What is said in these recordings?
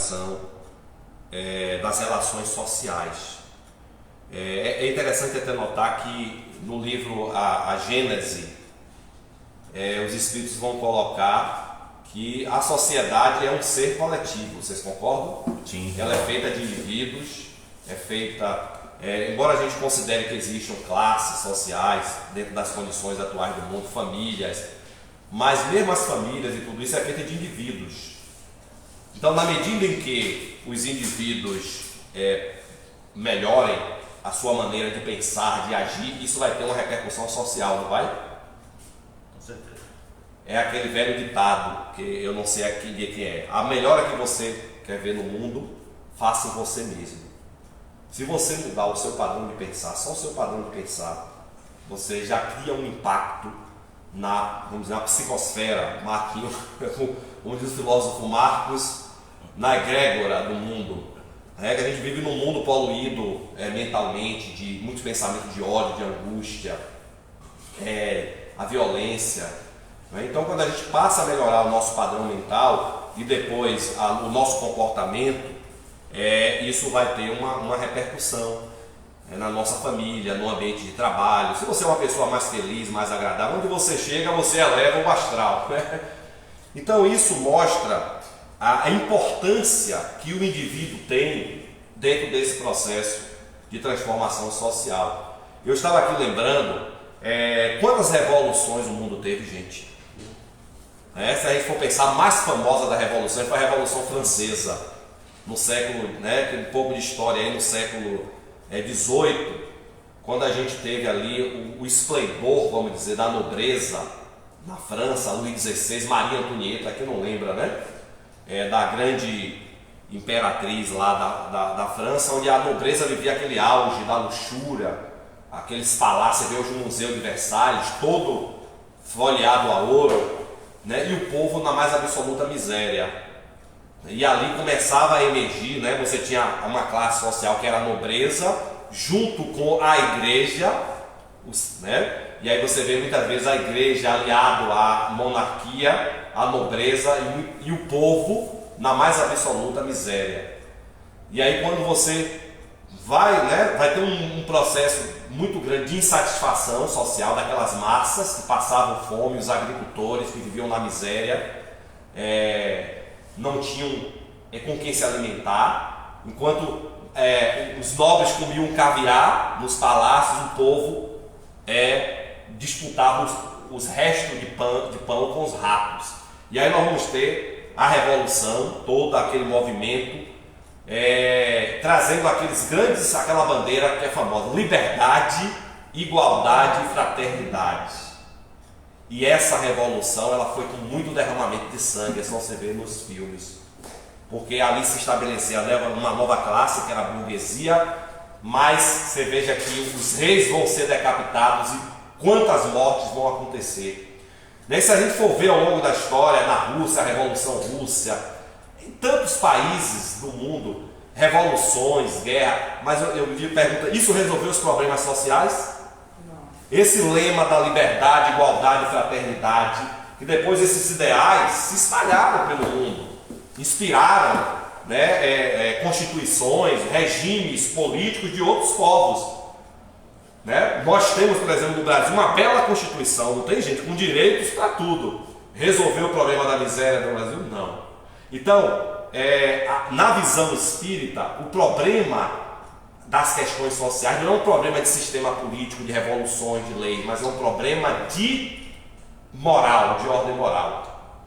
organização das relações sociais. É interessante até notar que no livro a Gênese, os Espíritos vão colocar que a sociedade é um ser coletivo. Vocês concordam? Sim. Ela é feita de indivíduos, embora a gente considere que existam classes sociais dentro das condições atuais do mundo, famílias, mas mesmo as famílias e tudo isso é feito de indivíduos. Então, na medida em que os indivíduos melhorem a sua maneira de pensar, de agir, isso vai ter uma repercussão social, não vai? Com certeza. É aquele velho ditado, que eu não sei aqui de quem é: a melhora que você quer ver no mundo, faça em você mesmo. Se você mudar o seu padrão de pensar, só o seu padrão de pensar, você já cria um impacto vamos dizer, na psicosfera, Marquinhos, como diz o filósofo Marcos, na egrégora do mundo. Que a gente vive num mundo poluído mentalmente, de muitos pensamentos de ódio, de angústia, a violência. Então, quando a gente passa a melhorar o nosso padrão mental e depois o nosso comportamento, isso vai ter uma repercussão na nossa família, no ambiente de trabalho. Se você é uma pessoa mais feliz, mais agradável, onde você chega, você eleva o astral. Então, isso mostra a importância que o indivíduo tem dentro desse processo de transformação social. Eu estava aqui lembrando quantas revoluções o mundo teve, gente. Se a gente for pensar, a mais famosa da revolução foi a Revolução Francesa, no século, um pouco de história aí, no século XVIII, quando a gente teve ali o esplendor, vamos dizer, da nobreza na França, Luís XVI, Maria Antonieta, que não lembra, né? Da grande imperatriz lá da França, onde a nobreza vivia aquele auge da luxúria, aqueles palácios. Você vê hoje o Museu de Versalhes, todo folheado a ouro, né? E o povo na mais absoluta miséria. E ali começava a emergir, né? Você tinha uma classe social que era a nobreza, junto com a igreja, né? E aí você vê muitas vezes a igreja aliado à monarquia, a nobreza e o povo na mais absoluta miséria. E aí quando você vai ter um processo muito grande de insatisfação social daquelas massas que passavam fome, os agricultores que viviam na miséria, não tinham com quem se alimentar, enquanto os nobres comiam caviar nos palácios, o povo disputava os restos de pão com os ratos. E aí nós vamos ter a revolução, todo aquele movimento, trazendo aquela bandeira que é famosa: liberdade, igualdade e fraternidade. E essa revolução ela foi com muito derramamento de sangue, é só você ver nos filmes, porque ali se estabelecia uma nova classe, que era a burguesia, mas você veja que os reis vão ser decapitados e quantas mortes vão acontecer. Se a gente for ver ao longo da história, na Rússia, a Revolução Russa, em tantos países do mundo, revoluções, guerra, mas eu me pergunto, isso resolveu os problemas sociais? Não. Esse lema da liberdade, igualdade e fraternidade, que depois esses ideais se espalharam pelo mundo, inspiraram constituições, regimes políticos de outros povos. Nós temos, por exemplo, no Brasil uma bela Constituição, não tem, gente, com direitos para tudo. Resolveu o problema da miséria no Brasil? Não. Então, na visão espírita, o problema das questões sociais não é um problema de sistema político, de revoluções, de leis, mas é um problema de moral, de ordem moral,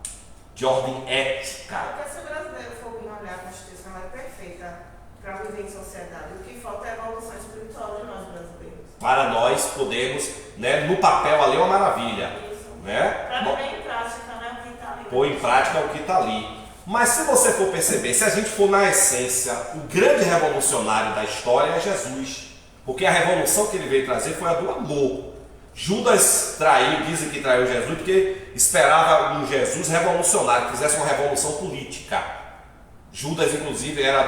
de ordem ética. Porque se o brasileiro for olhar a Constituição, ela é perfeita para viver em sociedade. O que falta é a evolução espiritual de nós brasileiros. Para nós podermos, no papel ali é uma maravilha. Isso. Para pôr em prática, o que está ali. Pôr em prática o que está ali. Mas se você for perceber, se a gente for na essência, o grande revolucionário da história é Jesus. Porque a revolução que ele veio trazer foi a do amor. Judas dizem que traiu Jesus porque esperava um Jesus revolucionário, que fizesse uma revolução política. Judas, inclusive, era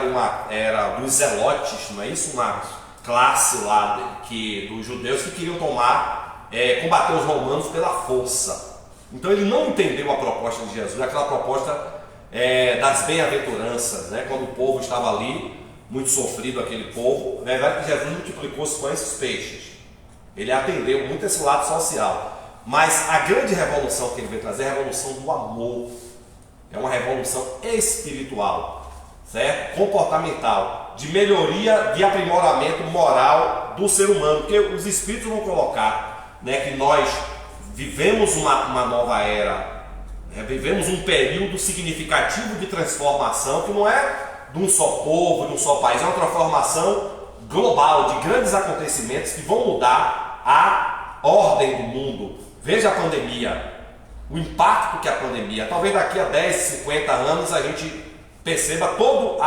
dos zelotes, não é isso? Uma classe lá dos judeus que queriam combater os romanos pela força. Então ele não entendeu a proposta de Jesus, aquela proposta das bem-aventuranças, né? Quando o povo estava ali, muito sofrido aquele povo, é verdade que Jesus multiplicou os pães e os peixes. Ele atendeu muito esse lado social. Mas a grande revolução que ele veio trazer é a revolução do amor. É uma revolução espiritual, certo? Comportamental, de melhoria, de aprimoramento moral do ser humano. Porque os espíritos vão colocar, né, que nós vivemos uma nova era, né? Vivemos um período significativo de transformação que não é de um só povo, de um só país, é uma transformação global, de grandes acontecimentos que vão mudar a ordem do mundo. Veja a pandemia, o impacto que a pandemia, talvez daqui a 10, 50 anos a gente perceba toda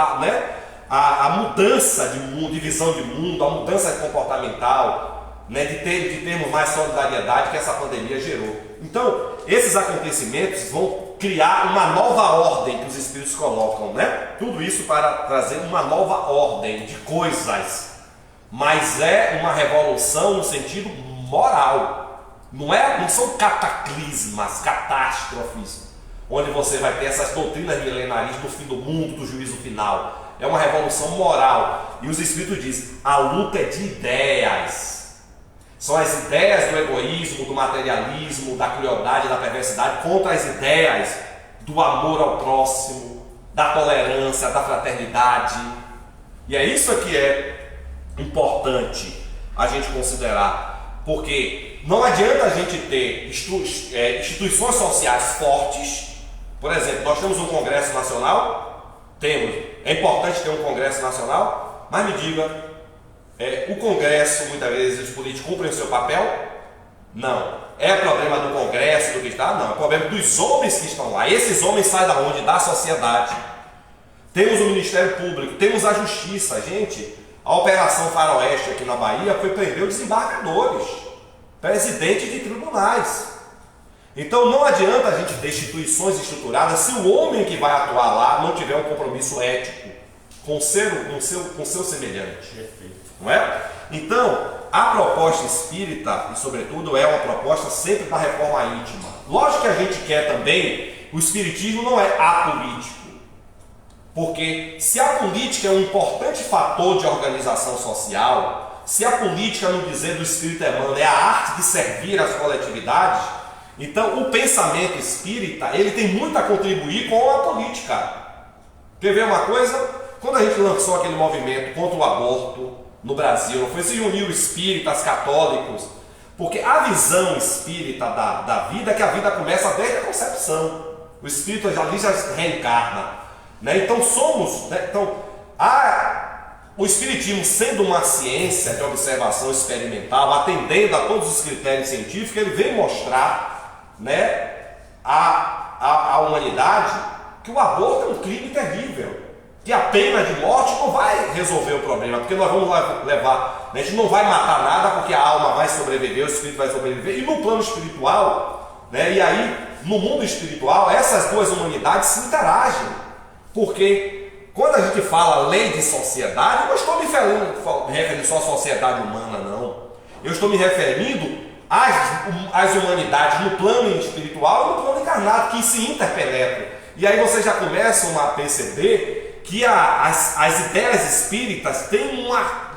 a mudança de mundo, de visão de mundo, a mudança comportamental, né, de termos mais solidariedade que essa pandemia gerou. Então, esses acontecimentos vão criar uma nova ordem que os espíritos colocam, né? Tudo isso para trazer uma nova ordem de coisas, mas é uma revolução no sentido moral. Não são cataclismas, catástrofes, onde você vai ter essas doutrinas milenaristas do fim do mundo, do juízo final. É uma revolução moral. E os espíritos dizem, a luta é de ideias. São as ideias do egoísmo, do materialismo, da crueldade, da perversidade, contra as ideias do amor ao próximo, da tolerância, da fraternidade. E é isso que é importante a gente considerar. Porque não adianta a gente ter instituições sociais fortes. Por exemplo, nós temos um Congresso Nacional, é importante ter um Congresso Nacional, mas me diga, o Congresso, muitas vezes, os políticos cumprem o seu papel? Não. É problema do Congresso, do que está? Não. É problema dos homens que estão lá. Esses homens saem da onde? Da sociedade. Temos o Ministério Público, temos a Justiça, gente. A Operação Faroeste aqui na Bahia foi prender os desembargadores, presidentes de tribunais. Então não adianta a gente ter instituições estruturadas se o homem que vai atuar lá não tiver um compromisso ético com o seu semelhante. Não é? Então, a proposta espírita, e sobretudo, é uma proposta sempre da reforma íntima. Lógico que a gente quer também, o espiritismo não é apolítico. Porque se a política é um importante fator de organização social, se a política, no dizer do Espírito Emmanuel, é a arte de servir as coletividades, então o pensamento espírita ele tem muito a contribuir com a política. Quer ver uma coisa? Quando a gente lançou aquele movimento contra o aborto no Brasil, não foi se uniu espíritas, católicos, porque a visão espírita da vida é que a vida começa desde a concepção. O espírito ali já reencarna. Então somos, o espiritismo sendo uma ciência de observação experimental, atendendo a todos os critérios científicos, ele vem mostrar, né, à humanidade que o aborto é um crime terrível, que a pena de morte não vai resolver o problema, porque nós vamos levar, a gente não vai matar nada porque a alma vai sobreviver, o espírito vai sobreviver, e no plano espiritual, né, e aí no mundo espiritual essas duas humanidades se interagem. Porque quando a gente fala lei de sociedade, eu não estou me referindo só à sociedade humana, não. Eu estou me referindo às humanidades no plano espiritual e no plano encarnado, que se interpenetram. E aí vocês já começam a perceber que as ideias espíritas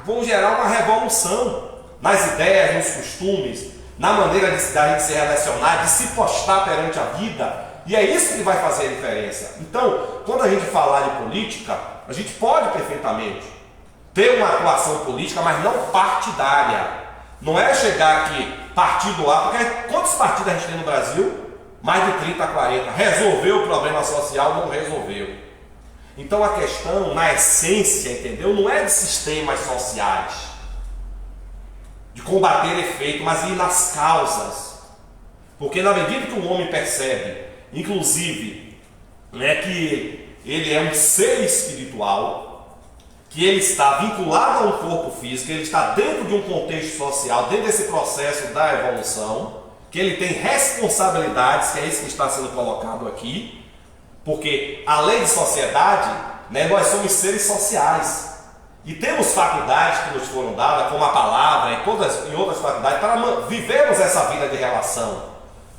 vão gerar uma revolução nas ideias, nos costumes, na maneira da gente se relacionar, de se postar perante a vida. E é isso que vai fazer a diferença. Então, quando a gente falar de política, a gente pode perfeitamente ter uma atuação política, mas não partidária. Não é chegar aqui, partido A, porque quantos partidos a gente tem no Brasil? Mais de 30, 40. Resolveu o problema social? Não resolveu. Então a questão, na essência, entendeu? Não é de sistemas sociais, de combater efeito, mas ir nas causas. Porque na medida que o homem percebe, inclusive, né, que ele é um ser espiritual, que ele está vinculado a um corpo físico, ele está dentro de um contexto social, dentro desse processo da evolução, que ele tem responsabilidades, que é isso que está sendo colocado aqui, porque a lei de sociedade, né, nós somos seres sociais e temos faculdades que nos foram dadas, como a palavra e outras faculdades, para vivermos essa vida de relação.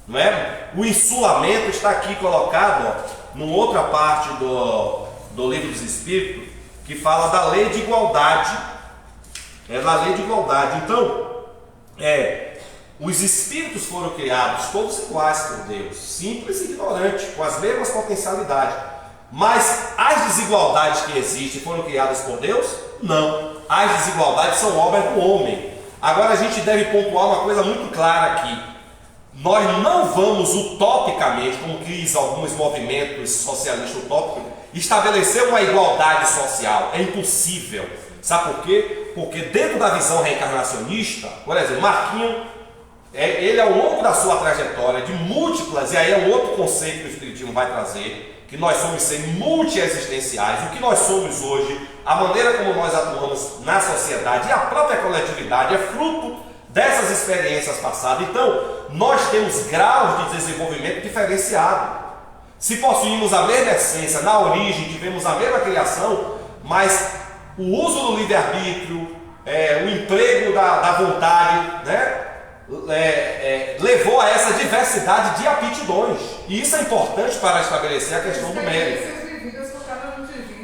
Não é? O insulamento está aqui colocado, ó, numa outra parte do Livro dos Espíritos, que fala da lei de igualdade. É da lei de igualdade. Então, os espíritos foram criados todos iguais por Deus, simples e ignorantes, com as mesmas potencialidades. Mas as desigualdades que existem foram criadas por Deus? Não. As desigualdades são obra do homem. Agora a gente deve pontuar uma coisa muito clara aqui. Nós não vamos utopicamente, como dizem alguns movimentos socialistas utópicos, estabelecer uma igualdade social. É impossível. Sabe por quê? Porque dentro da visão reencarnacionista, por exemplo, Marquinhos, ele ao longo da sua trajetória de múltiplas, e aí é um outro conceito que o Espiritismo vai trazer, que nós somos seres multiexistenciais. O que nós somos hoje, a maneira como nós atuamos na sociedade e a própria coletividade é fruto dessas experiências passadas. Então, nós temos graus de desenvolvimento diferenciado. Se possuímos a mesma essência, na origem, tivemos a mesma criação, mas o uso do livre-arbítrio, o emprego da vontade, né? Levou a essa diversidade de aptidões. E isso é importante para estabelecer a questão do mérito.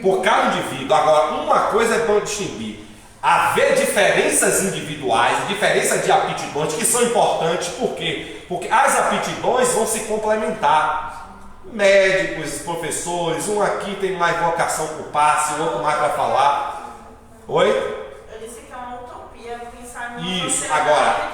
Por cada indivíduo. Agora, uma coisa é bom distinguir: haver diferenças individuais, diferenças de aptidões que são importantes. Por quê? Porque as aptidões vão se complementar. Médicos, professores, um aqui tem mais vocação para o passe, o outro mais para falar. Oi? Eu disse que é uma utopia pensar em isso, agora,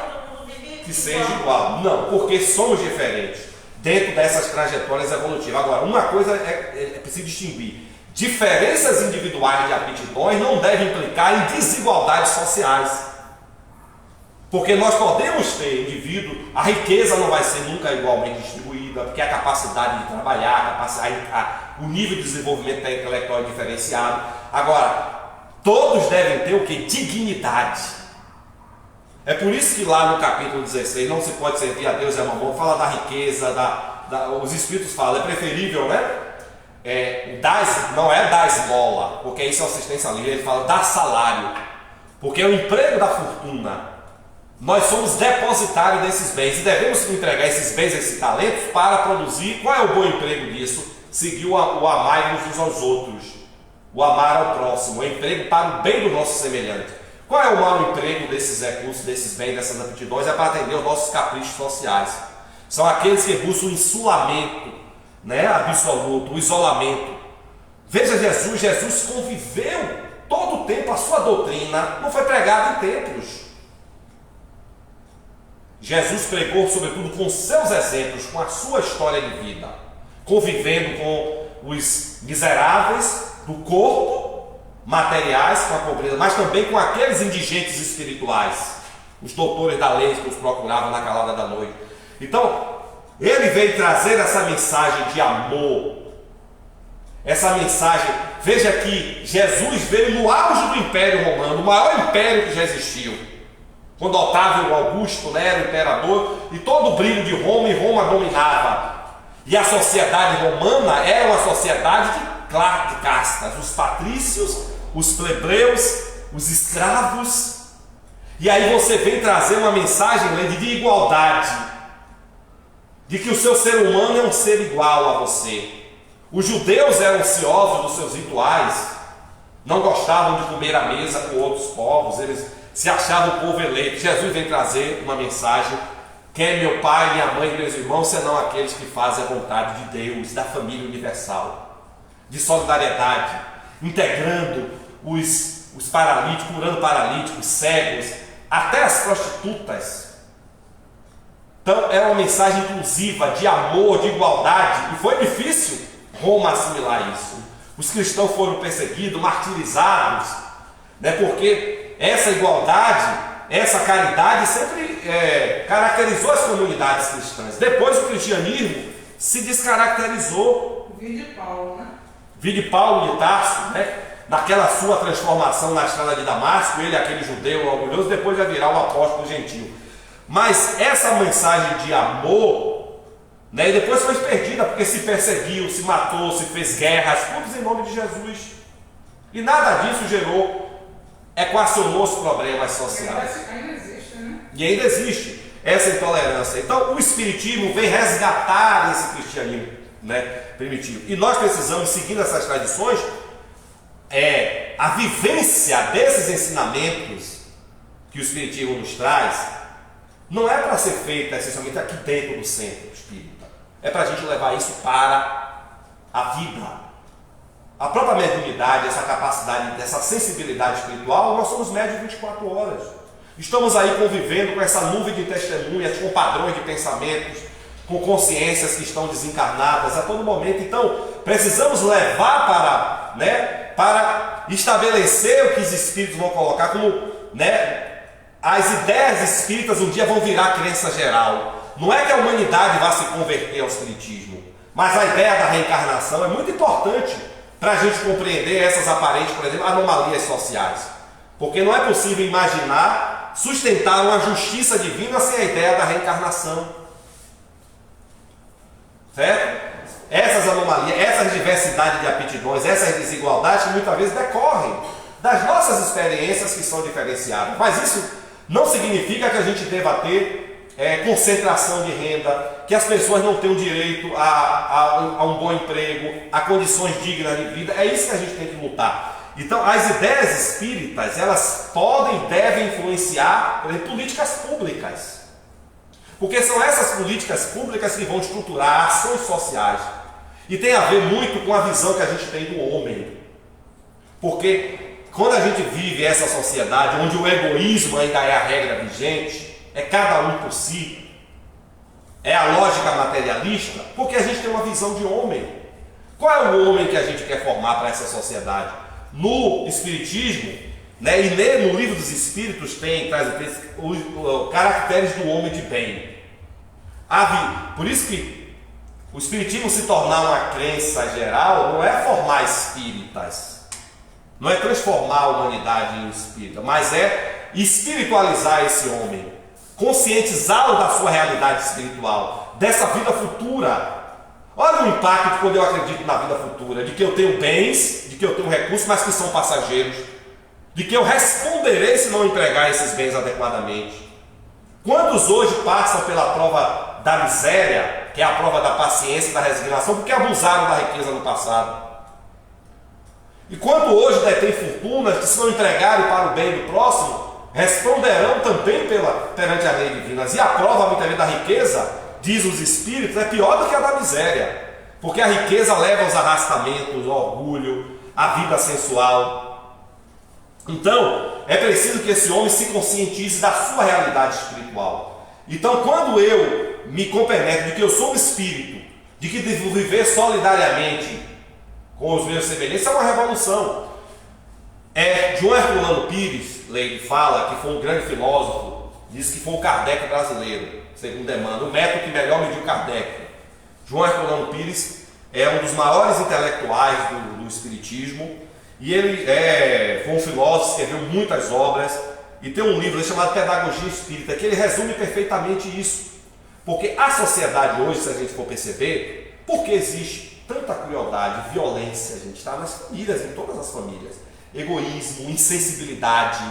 que seja igual. Não, porque somos diferentes dentro dessas trajetórias evolutivas. Agora, uma coisa é preciso distinguir: diferenças individuais de aptidões não devem implicar em desigualdades sociais. Porque nós podemos ter indivíduo, a riqueza não vai ser nunca igualmente distribuída, porque a capacidade de trabalhar, o nível de desenvolvimento intelectual é diferenciado. Agora, todos devem ter o que? Dignidade. É por isso que lá no capítulo 16, não se pode servir a Deus e a mamão, fala da riqueza, os espíritos falam, é preferível, né? Não é dar esmola, porque isso é assistência livre, ele fala dar salário, porque é o emprego da fortuna. Nós somos depositários desses bens e devemos entregar esses bens, esses talentos para produzir. Qual é o bom emprego disso? Seguir o amar uns aos outros, o amar ao próximo, o emprego para o bem do nosso semelhante. Qual é o mau emprego desses recursos, desses bens, dessas aptidões? É para atender os nossos caprichos sociais. São aqueles que buscam o insulamento, né, absoluto, o isolamento. Veja Jesus conviveu todo o tempo, a sua doutrina não foi pregada em templos. Jesus pregou sobretudo com seus exemplos, com a sua história de vida, convivendo com os miseráveis do corpo, materiais, com a pobreza, mas também com aqueles indigentes espirituais, os doutores da lei que os procuravam na calada da noite. Então, ele veio trazer essa mensagem de amor, essa mensagem. Veja que Jesus veio no auge do Império Romano, o maior império que já existiu, quando Otávio Augusto, né, era o imperador, e todo o brilho de Roma, e Roma dominava. E a sociedade romana era uma sociedade de castas, os patrícios, os plebeus, os escravos. E aí você vem trazer uma mensagem de igualdade, de que o seu ser humano é um ser igual a você. Os judeus eram ciosos dos seus rituais, não gostavam de comer à mesa com outros povos, eles se achavam o povo eleito. Jesus vem trazer uma mensagem: quem é meu pai, minha mãe e meus irmãos, senão aqueles que fazem a vontade de Deus, da família universal, de solidariedade, integrando os paralíticos, curando paralíticos, cegos, até as prostitutas. Então é uma mensagem inclusiva, de amor, de igualdade, e foi difícil Roma assimilar isso. Os cristãos foram perseguidos, martirizados, né, porque essa igualdade, essa caridade sempre caracterizou as comunidades cristãs. Depois o cristianismo se descaracterizou. Vide Paulo, né? Vide Paulo de Tarso, né? Naquela sua transformação na estrada de Damasco, ele, aquele judeu orgulhoso, depois vai virar um apóstolo gentil. Mas essa mensagem de amor, né, depois foi perdida, porque se perseguiu, se matou, se fez guerras, todos em nome de Jesus. E nada disso equacionou os problemas sociais. Ainda existe, né? E ainda existe essa intolerância. Então o Espiritismo vem resgatar esse cristianismo. né, primitivo. E nós precisamos, seguindo essas tradições, a vivência desses ensinamentos que o Espiritismo nos traz, não é para ser feita essencialmente aqui dentro do centro espírita. É para a gente levar isso para a vida. A própria mediunidade, essa capacidade, essa sensibilidade espiritual, nós somos médios 24 horas. Estamos aí convivendo com essa nuvem de testemunhas, com padrões de pensamentos, com consciências que estão desencarnadas a todo momento. Então, precisamos levar para estabelecer o que os espíritos vão colocar como, as ideias espíritas um dia vão virar crença geral. Não é que a humanidade vá se converter ao espiritismo, mas a ideia da reencarnação é muito importante para a gente compreender essas aparentes, por exemplo, anomalias sociais. Porque não é possível imaginar, sustentar uma justiça divina sem a ideia da reencarnação. Certo? Essas anomalias, essas diversidades de aptidões, essas desigualdades que muitas vezes decorrem das nossas experiências que são diferenciadas. Mas isso não significa que a gente deva ter concentração de renda, que as pessoas não tenham direito a um bom emprego, a condições dignas de vida. É isso que a gente tem que lutar. Então, as ideias espíritas, elas podem e devem influenciar, por exemplo, políticas públicas. Porque são essas políticas públicas que vão estruturar ações sociais. E tem a ver muito com a visão que a gente tem do homem. Porque quando a gente vive essa sociedade onde o egoísmo ainda é a regra vigente, é cada um por si, é a lógica materialista, porque a gente tem uma visão de homem. Qual é o homem que a gente quer formar para essa sociedade? No Espiritismo, e no Livro dos Espíritos traz os caracteres do homem de bem. Por isso que o Espiritismo se tornar uma crença geral não é formar espíritas, não é transformar a humanidade em espírita, mas é espiritualizar esse homem, conscientizá-lo da sua realidade espiritual, dessa vida futura. Olha o impacto de quando eu acredito na vida futura, de que eu tenho bens, de que eu tenho recursos, mas que são passageiros, de que eu responderei se não empregar esses bens adequadamente. Quantos hoje passam pela prova da miséria, que é a prova da paciência e da resignação, porque abusaram da riqueza no passado? E quanto hoje detêm fortunas que, se não entregarem para o bem do próximo, responderão também perante a lei divina. E a prova muitas vezes da riqueza, diz os espíritos, é pior do que a da miséria, porque a riqueza leva aos arrastamentos, ao orgulho, à vida sensual. Então, é preciso que esse homem se conscientize da sua realidade espiritual. Então, quando eu me compenetro de que eu sou um espírito, de que devo viver solidariamente com os meus semelhantes, isso é uma revolução. João Herculano Pires Leite fala que foi um grande filósofo, diz que foi o Kardec brasileiro, segundo Emmanuel, o método que melhor mediu Kardec. João Herculano Pires é um dos maiores intelectuais do Espiritismo, e ele foi um filósofo, escreveu muitas obras, e tem um livro chamado Pedagogia Espírita, que ele resume perfeitamente isso. Porque a sociedade hoje, se a gente for perceber, porque existe tanta crueldade, violência, a gente está nas famílias, em todas as famílias, egoísmo, insensibilidade,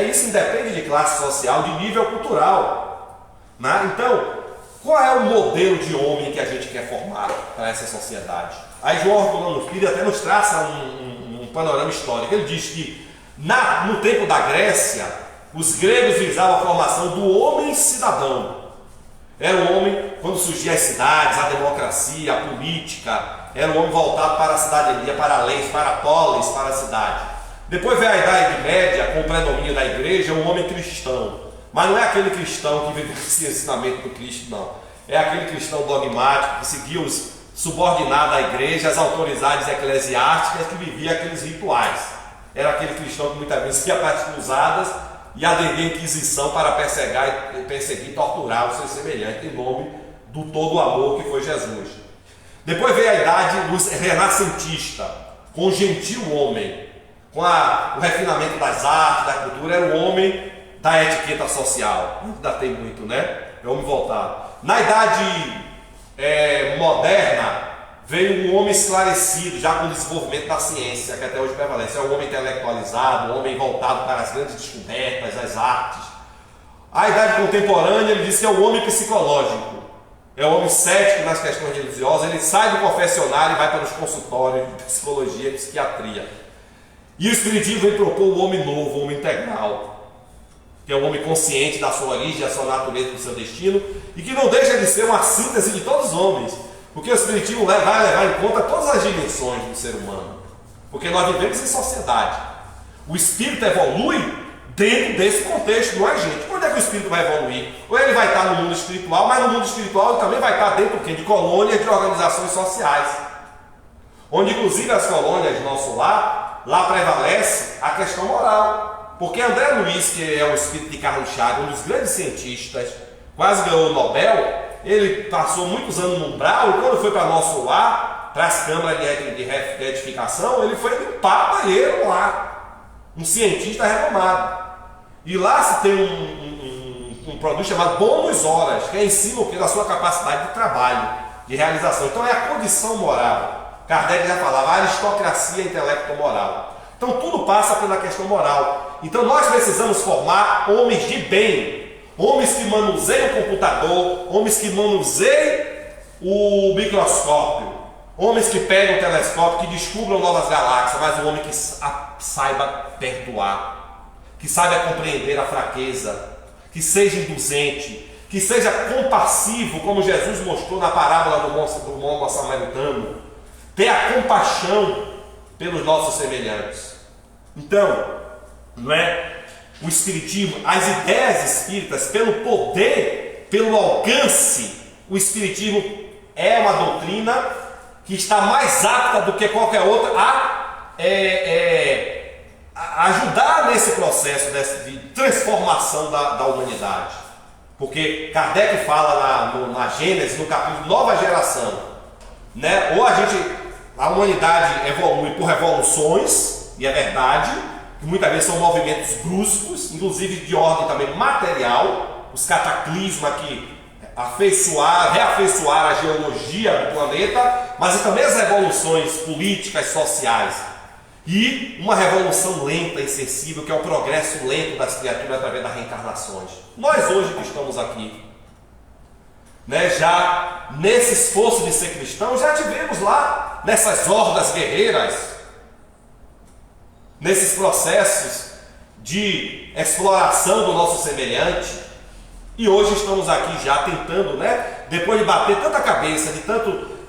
isso independe de classe social, de nível cultural, Então, qual é o modelo de homem que a gente quer formar para essa sociedade? Aí João Herculano Pires até nos traça um panorama histórico. Ele diz que no tempo da Grécia, os gregos visavam a formação do homem cidadão. Era o homem, quando surgiam as cidades, a democracia, a política, era o homem voltado para a cidadania, para a lei, para a polis, para a cidade. Depois veio a Idade Média, com o predomínio da igreja, o homem cristão. Mas não é aquele cristão que vive esse ensinamento do Cristo, não. É aquele cristão dogmático que seguia os subordinados à igreja, as autoridades eclesiásticas, que vivia aqueles rituais. Era aquele cristão que muitas vezes ia para as cruzadas e aderia à Inquisição para perseguir e torturar os seus semelhantes em nome do todo amor que foi Jesus. Depois veio a idade renascentista, com o gentil homem, com o refinamento das artes, da cultura, era o homem da etiqueta social. Ainda tem muito, É o homem voltado. Na idade moderna, veio um homem esclarecido, já com o desenvolvimento da ciência, que até hoje prevalece. É o homem intelectualizado, o homem voltado para as grandes descobertas, as artes. A idade contemporânea, ele diz que é o homem psicológico. é um homem cético nas questões religiosas, ele sai do confessionário e vai para os consultórios de psicologia e psiquiatria. E o Espiritismo vem propor o homem novo, o homem integral, que é um homem consciente da sua origem, da sua natureza, do seu destino, e que não deixa de ser uma síntese de todos os homens, porque o Espiritismo vai levar em conta todas as dimensões do ser humano, porque nós vivemos em sociedade. O espírito evolui dentro desse contexto, não é, gente? Onde é que o espírito vai evoluir? Ou ele vai estar no mundo espiritual, mas no mundo espiritual ele também vai estar dentro de colônias de organizações sociais, onde inclusive as colônias de nosso lar, lá prevalece a questão moral, porque André Luiz, que é o espírito de Carlos Chagas, um dos grandes cientistas, quase ganhou o Nobel, ele passou muitos anos no umbral, e quando foi para nosso lar, para as câmaras de retificação, ele foi limpar banheiro lá, um cientista renomado. E lá se tem um produto chamado bônus horas, que é em cima da sua capacidade de trabalho, de realização. Então é a condição moral. Kardec já falava, aristocracia intelecto-moral. Então tudo passa pela questão moral. Então nós precisamos formar homens de bem, homens que manuseiam o computador, homens que manuseiam o microscópio, homens que pegam o telescópio, que descubram novas galáxias, mas um homem que saiba perdoar, que saiba compreender a fraqueza, que seja indulgente, que seja compassivo, como Jesus mostrou na parábola do monge samaritano, ter a compaixão pelos nossos semelhantes. Então, não é? O Espiritismo, as ideias espíritas, pelo poder, pelo alcance, o Espiritismo é uma doutrina que está mais apta do que qualquer outra a ajudar nesse processo de transformação da humanidade. Porque Kardec fala na Gênesis, no capítulo Nova Geração, né? Ou a humanidade evolui por revoluções, e é verdade, que muitas vezes são movimentos bruscos, inclusive de ordem também material, os cataclismas que reafeiçoaram a geologia do planeta, mas também as revoluções políticas, sociais. E uma revolução lenta e insensível, que é o progresso lento das criaturas através das reencarnações. Nós hoje que estamos aqui, né, já nesse esforço de ser cristão, já tivemos lá, nessas hordas guerreiras, nesses processos de exploração do nosso semelhante, e hoje estamos aqui já tentando, né, depois de bater tanta cabeça,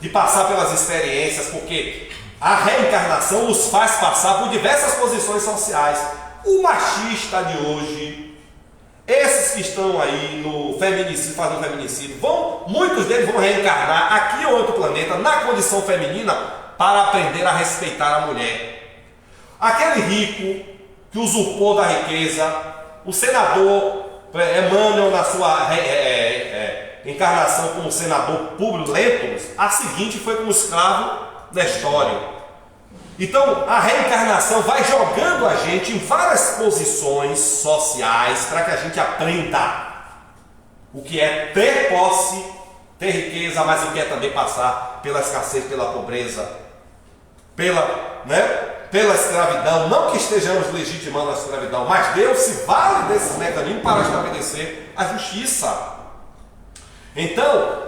de passar pelas experiências, porque a reencarnação nos faz passar por diversas posições sociais. O machista de hoje, esses que estão aí no feminicídio, fazendo feminicídio, muitos deles vão reencarnar aqui ou outro planeta, na condição feminina, para aprender a respeitar a mulher. Aquele rico que usurpou da riqueza, o senador Emmanuel, na sua encarnação como senador Públio Lentulus, a seguinte foi como escravo Nestório. Então a reencarnação vai jogando a gente em várias posições sociais para que a gente aprenda o que é ter posse, ter riqueza, mas o que é também passar pela escassez, pela pobreza, pela escravidão. Não que estejamos legitimando a escravidão, mas Deus se vale desses mecanismos para estabelecer a justiça. Então,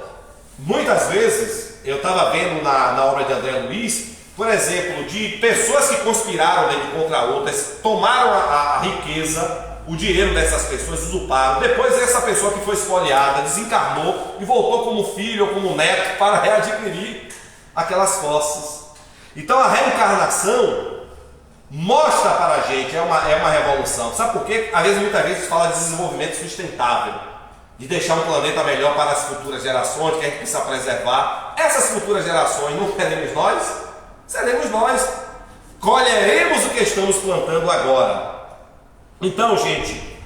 muitas vezes, eu estava vendo na obra de André Luiz, por exemplo, de pessoas que conspiraram contra outras, tomaram a riqueza, o dinheiro dessas pessoas, usurparam. Depois essa pessoa que foi espoliada desencarnou e voltou como filho ou como neto para readquirir aquelas posses. Então a reencarnação mostra para a gente, é uma revolução. Sabe por quê? Às vezes, muitas vezes, fala de desenvolvimento sustentável, de deixar um planeta melhor para as futuras gerações, que a gente precisa preservar. Essas futuras gerações não seremos nós? Seremos nós. Colheremos o que estamos plantando agora. Então, gente,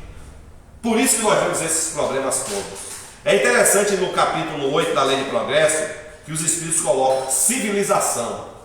por isso que nós vemos esses problemas todos. É interessante no capítulo 8 da Lei de Progresso que os Espíritos colocam civilização.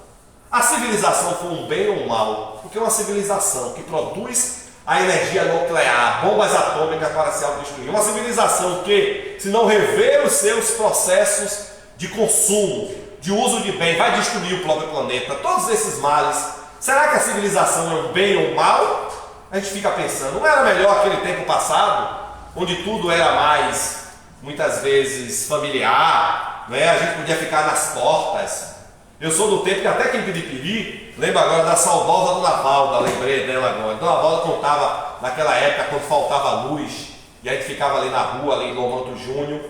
A civilização foi um bem ou um mal? Porque é uma civilização que produz a energia nuclear, bombas atômicas para se autodestruir. Uma civilização que, se não rever os seus processos de consumo, de uso de bem, vai destruir o próprio planeta. Todos esses males. Será que a civilização é um bem ou um mal? A gente fica pensando, não era melhor aquele tempo passado, onde tudo era mais muitas vezes familiar, né? A gente podia ficar nas portas. Eu sou do tempo que até quem Piripiri, lembra agora da saudosa Dona Valda, lembrei dela agora. Dona Valda contava naquela época quando faltava luz, e a gente ficava ali na rua, ali no Manto Júnior,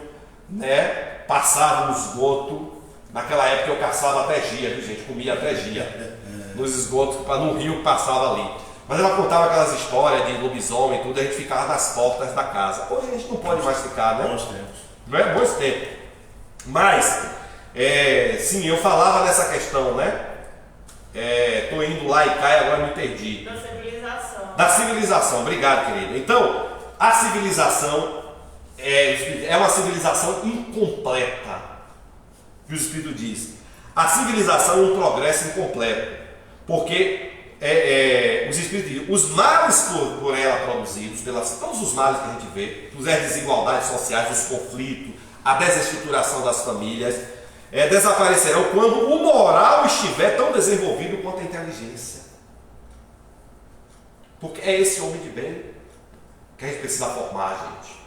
né? Passava no esgoto. Naquela época eu caçava até gia, viu gente? Comia até gia nos esgotos, no rio que passava ali. Mas ela contava aquelas histórias de lobisomem e tudo, a gente ficava nas portas da casa. Hoje a gente não pode mais ficar, né? Bons tempos. Não é? Bons tempos. Mas, sim, eu falava nessa questão, né? Tô indo lá e cai, agora me perdi. Da civilização. Da civilização, obrigado, querido. Então, a civilização é uma civilização incompleta, que o Espírito diz. A civilização é um progresso incompleto, porque os Espíritos dizem, os males por ela produzidos, todos os males que a gente vê, as desigualdades sociais, os conflitos, a desestruturação das famílias, desaparecerão quando o moral estiver tão desenvolvido quanto a inteligência. Porque é esse homem de bem que a gente precisa formar, gente.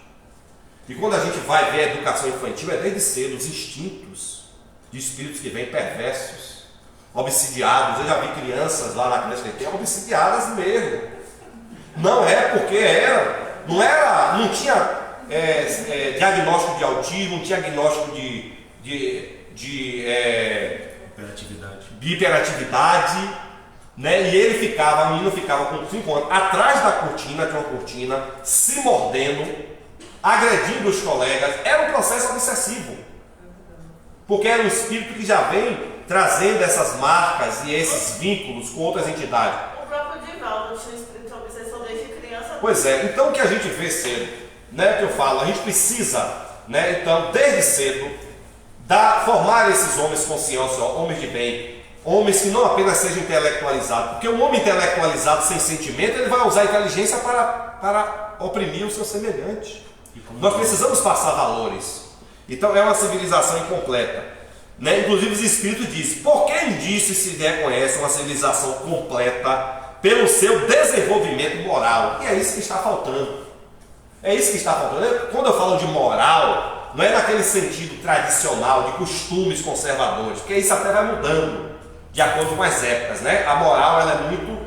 E quando a gente vai ver a educação infantil, é desde cedo os instintos de espíritos que vêm perversos, obsidiados. Eu já vi crianças lá na creche que tem obsidiadas mesmo. Não é porque não tinha diagnóstico de autismo, não tinha diagnóstico de hiperatividade, né? E a menina ficava com 5 anos atrás da cortina, tinha uma cortina, se mordendo, agredindo os colegas. Era um processo obsessivo, porque era um espírito que já vem trazendo essas marcas e esses vínculos com outras entidades. O próprio Divaldo tinha um espírito obsessor desde criança. Pois é, então o que a gente vê cedo, né, que eu falo, a gente precisa, né, então, desde cedo, formar esses homens conscientes, homens de bem, homens que não apenas sejam intelectualizados, porque um homem intelectualizado sem sentimento, ele vai usar a inteligência para oprimir o seu semelhante. Nós precisamos passar valores. Então é uma civilização incompleta, né? Inclusive os espíritos dizem, por que indícios se reconhece uma civilização completa pelo seu desenvolvimento moral? E é isso que está faltando. É isso que está faltando. Quando eu falo de moral, não é naquele sentido tradicional, de costumes conservadores, porque isso até vai mudando de acordo com as épocas, né? A moral ela é muito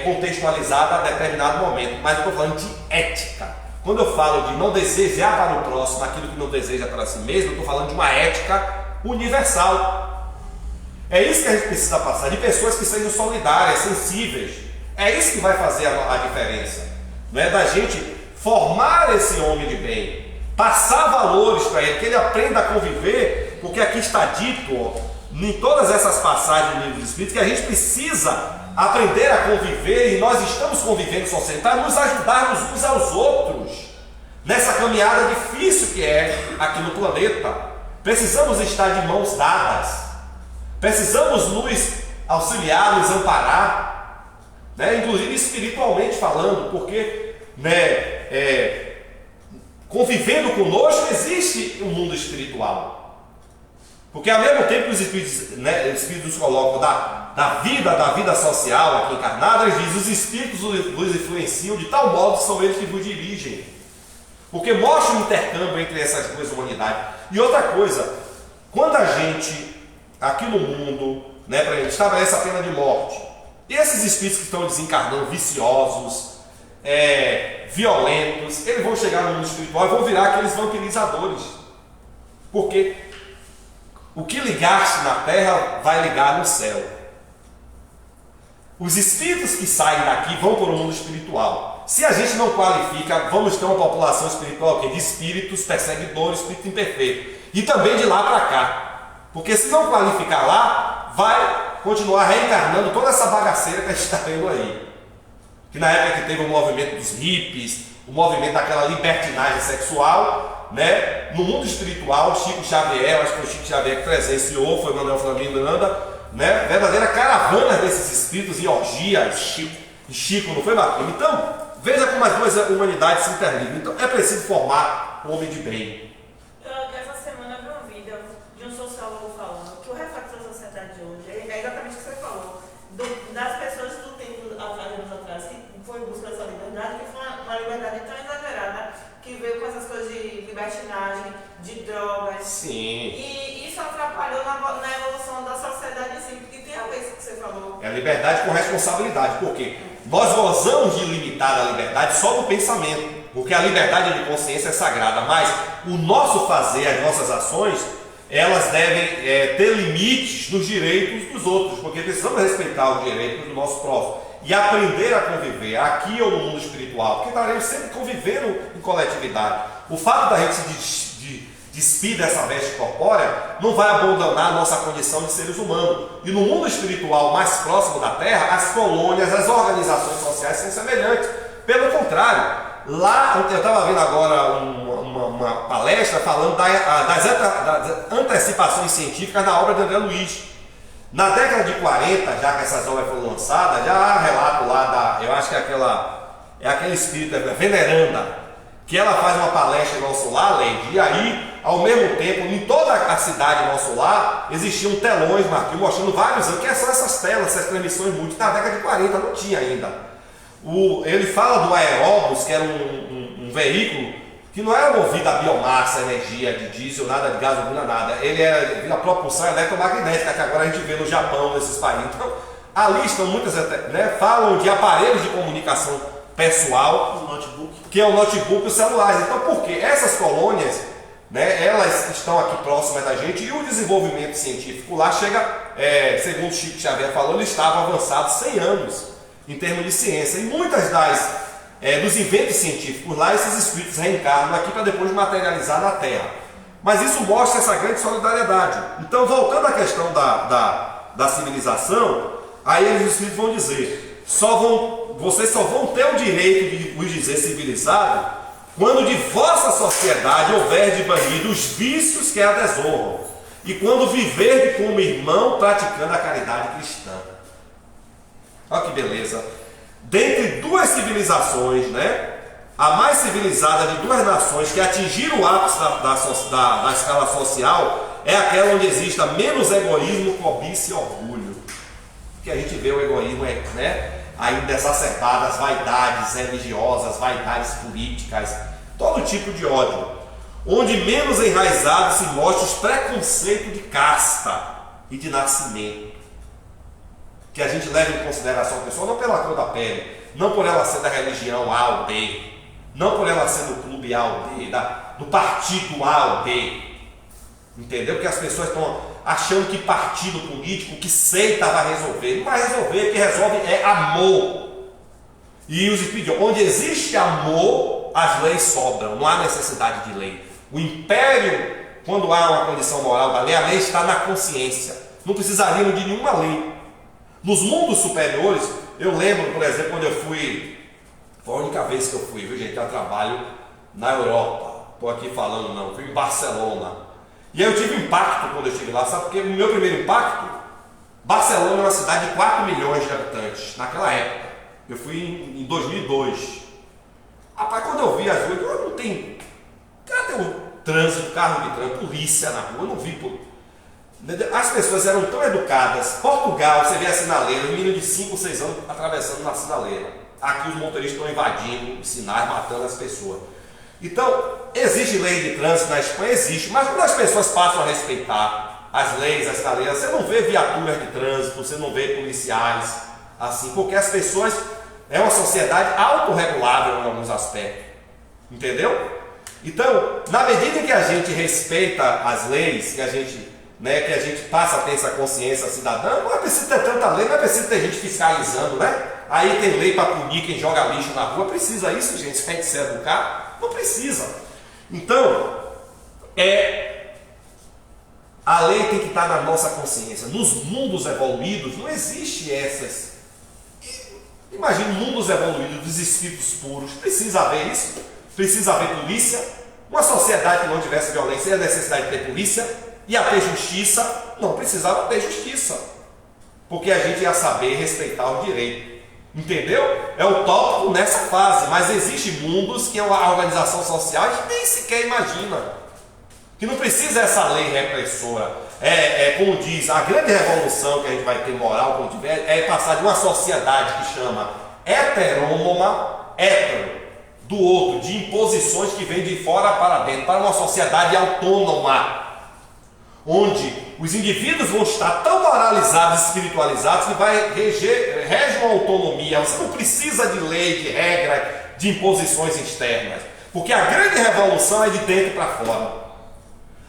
contextualizada a determinado momento, mas eu estou falando de ética. Quando eu falo de não desejar para o próximo aquilo que não deseja para si mesmo, eu estou falando de uma ética universal. É isso que a gente precisa passar, de pessoas que sejam solidárias, sensíveis. É isso que vai fazer a diferença, não é? Da gente formar esse homem de bem, passar valores para ele, que ele aprenda a conviver, porque aqui está dito, em todas essas passagens do livro dos Espíritos, que a gente precisa aprender a conviver, e nós estamos convivendo socialmente, para nos ajudarmos uns aos outros, nessa caminhada difícil que é aqui no planeta. Precisamos estar de mãos dadas, precisamos nos auxiliar, nos amparar, né? Inclusive espiritualmente falando, porque, né, convivendo conosco existe um mundo espiritual. Porque ao mesmo tempo que os espíritos, né, os espíritos colocam da vida social aqui encarnada, eles dizem, os espíritos vos influenciam de tal modo que são eles que vos dirigem. Porque mostra o intercâmbio entre essas duas humanidades. E outra coisa, quando a gente, aqui no mundo, né, estabelece a pena de morte, e esses espíritos que estão desencarnando, viciosos, violentos, eles vão chegar no mundo espiritual e vão virar aqueles vampirizadores. Porque o que ligaste na terra vai ligar no céu. Os espíritos que saem daqui vão para o mundo espiritual. Se a gente não qualifica, vamos ter uma população espiritual de espíritos perseguidores, espírito imperfeito. E também de lá para cá. Porque se não qualificar lá, vai continuar reencarnando toda essa bagaceira que a gente está vendo aí. Que na época que teve o movimento dos hippies, o movimento daquela libertinagem sexual, né? No mundo espiritual, Chico Xavier, acho que foi o Chico Xavier que presenciou, foi Manuel Flamengo Miranda, né? Verdadeira caravana desses espíritos em orgias, Chico, não foi, Marquinhos? Então, veja como as duas humanidades se interligam. Então, é preciso formar um homem de bem. Essa semana eu vi um vídeo de um sociólogo falando que o reflexo da sociedade de hoje é exatamente o que você falou, das pessoas do tempo anos atrás que foi em busca dessa liberdade, que foi uma liberdade tão exagerada, que veio com essas coisas de liberdade libertinagem, de drogas. Sim. E isso atrapalhou na evolução da sociedade em si, porque tem a ver com o que você falou. É a liberdade com responsabilidade. Por quê? Nós gozamos de limitar a liberdade só no pensamento, porque a liberdade de consciência é sagrada, mas o nosso fazer, as nossas ações, elas devem ter limites nos direitos dos outros, porque precisamos respeitar os direitos do nosso próximo e aprender a conviver aqui ou no mundo espiritual, porque estaremos sempre convivendo em coletividade. O fato da gente se despir dessa veste corpórea não vai abandonar a nossa condição de seres humanos. E no mundo espiritual mais próximo da Terra, as colônias, as organizações sociais são semelhantes. Pelo contrário, lá eu estava vendo agora uma palestra falando das antecipações científicas na obra de André Luiz. Na década de 40, já que essas obras foram lançadas, já há relato lá eu acho que é aquela espírita veneranda, que ela faz uma palestra em nosso lar, Leide, e aí, ao mesmo tempo, em toda a cidade nosso lar, existiam telões, Marquinhos, mostrando vários anos, que são essas telas, essas transmissões múltiplas. Na década de 40 não tinha ainda. Ele fala do aeróbus, que era um veículo que não era movido a biomassa, energia de diesel, nada de gasolina, nada. Ele era a propulsão eletromagnética, que agora a gente vê no Japão, nesses países. Então, ali estão muitas, falam de aparelhos de comunicação pessoal, O notebook. que é o notebook e os celulares. Então, por quê? Essas colônias, elas estão aqui próximas da gente, e o desenvolvimento científico lá chega, segundo Chico Xavier falou, ele estava avançado 100 anos em termos de ciência. E muitas dos inventos científicos lá, esses espíritos reencarnam aqui para depois materializar na Terra. Mas isso mostra essa grande solidariedade. Então, voltando à questão da civilização, aí os espíritos vão dizer, vocês só vão ter o direito de vos dizer civilizado quando de vossa sociedade houver de banir os vícios que a desonram, e quando viver como irmão praticando a caridade cristã. Olha que beleza. Dentre duas civilizações, a mais civilizada de duas nações que atingiram o ápice da escala social é aquela onde exista menos egoísmo, cobiça e orgulho. Que a gente vê o egoísmo ainda exacerbado, as vaidades religiosas, vaidades políticas, todo tipo de ódio. Onde menos enraizado se mostra os preconceitos de casta e de nascimento. Que a gente leva em consideração a pessoa não pela cor da pele, não por ela ser da religião A ou B, não por ela ser do clube A ou B, do partido A ou B. Entendeu? Porque as pessoas estão achando que partido político, que seita vai resolver. Não vai resolver, o que resolve é amor. E os espíritos, onde existe amor, as leis sobram, não há necessidade de lei. O império, quando há uma condição moral da lei, a lei está na consciência. Não precisaríamos de nenhuma lei. Nos mundos superiores, eu lembro, por exemplo, quando eu fui, foi a única vez que eu fui, viu gente, eu trabalho na Europa, estou aqui falando não, fui em Barcelona, e aí eu tive um impacto quando eu estive lá, sabe porque o meu primeiro impacto, Barcelona é uma cidade de 4 milhões de habitantes, naquela época, eu fui em 2002, rapaz, quando eu vi as ruas, eu não tenho, cadê o trânsito, carro de trânsito, polícia na rua, eu não vi, as pessoas eram tão educadas. Portugal, você vê a sinaleira, um menino de 5 ou 6 anos atravessando na sinaleira. Aqui os motoristas estão invadindo os sinais, matando as pessoas. Então, existe lei de trânsito na Espanha? Existe, mas quando as pessoas passam a respeitar as leis, as sinaleiras, você não vê viaturas de trânsito, você não vê policiais, assim, porque as pessoas, é uma sociedade autorregulável em alguns aspectos, entendeu? Então, na medida em que a gente respeita as leis, que a gente passa a ter essa consciência cidadã, não é preciso ter tanta lei, não é preciso ter gente fiscalizando, Aí tem lei para punir quem joga lixo na rua, precisa isso, gente, se a gente se educar, não precisa. Então, a lei tem que estar na nossa consciência. Nos mundos evoluídos não existe essas. Imagina mundos evoluídos dos espíritos puros, precisa haver isso, precisa haver polícia. Uma sociedade que não tivesse violência, e a necessidade de ter polícia, ia ter justiça, não precisava ter justiça, porque a gente ia saber respeitar o direito, entendeu? É utópico nessa fase, mas existem mundos que a organização social a gente nem sequer imagina, que não precisa essa lei repressora. Como diz, a grande revolução que a gente vai ter moral quando tiver, é passar de uma sociedade que chama heterônoma, hétero, do outro, de imposições que vêm de fora para dentro, para uma sociedade autônoma, onde os indivíduos vão estar tão moralizados e espiritualizados que rege uma autonomia. Você não precisa de lei, de regra, de imposições externas, porque a grande revolução é de dentro para fora.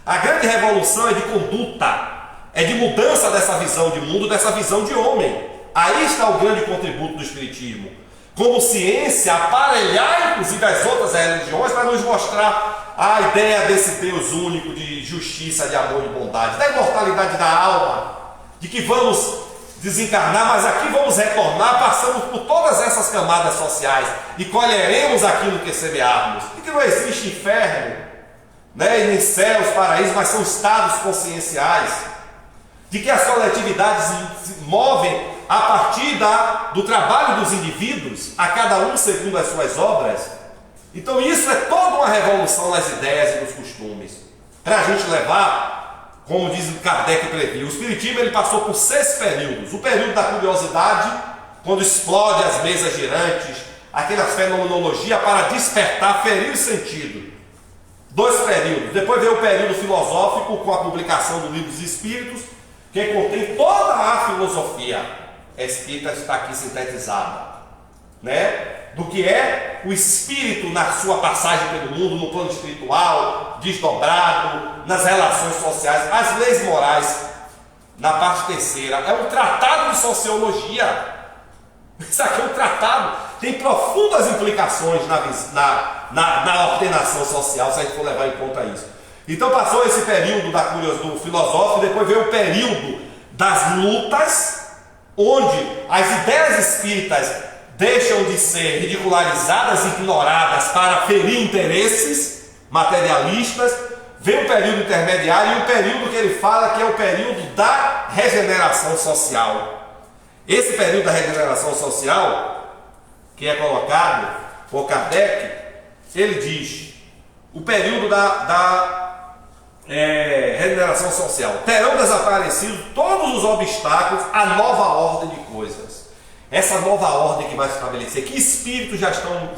A grande revolução é de conduta, é de mudança dessa visão de mundo, dessa visão de homem. Aí está o grande contributo do Espiritismo, como ciência, aparelhar inclusive as outras religiões para nos mostrar a ideia desse Deus único de justiça, de amor e bondade, da imortalidade da alma, de que vamos desencarnar, mas aqui vamos retornar, passamos por todas essas camadas sociais e colheremos aquilo que semearmos, e que não existe inferno, né, e nem céus, paraísos, mas são estados conscienciais, de que as coletividades se movem a partir do trabalho dos indivíduos, a cada um segundo as suas obras. Então isso é toda uma revolução nas ideias e nos costumes, para a gente levar, como diz o Kardec previu, o Espiritismo ele passou por 6 períodos. O período da curiosidade, quando explode as mesas girantes, aquela fenomenologia para despertar, ferir o sentido. 2 períodos. Depois veio o período filosófico, com a publicação do Livro dos Espíritos, que contém toda a filosofia espírita, está aqui sintetizada, né? Do que é o espírito na sua passagem pelo mundo, no plano espiritual, desdobrado, nas relações sociais, as leis morais, na parte terceira. É um tratado de sociologia. Isso aqui é um tratado, tem profundas implicações na ordenação social, se a gente for levar em conta isso. Então passou esse período do filosófico, depois veio o período das lutas, onde as ideias espíritas deixam de ser ridicularizadas e ignoradas para ferir interesses materialistas. Vem o período intermediário e o período que ele fala que é o período da regeneração social. Esse período da regeneração social, que é colocado por Kardec, ele diz, o período da regeneração social: terão desaparecido todos os obstáculos à nova ordem de coisas. Essa nova ordem que vai se estabelecer, que espíritos já estão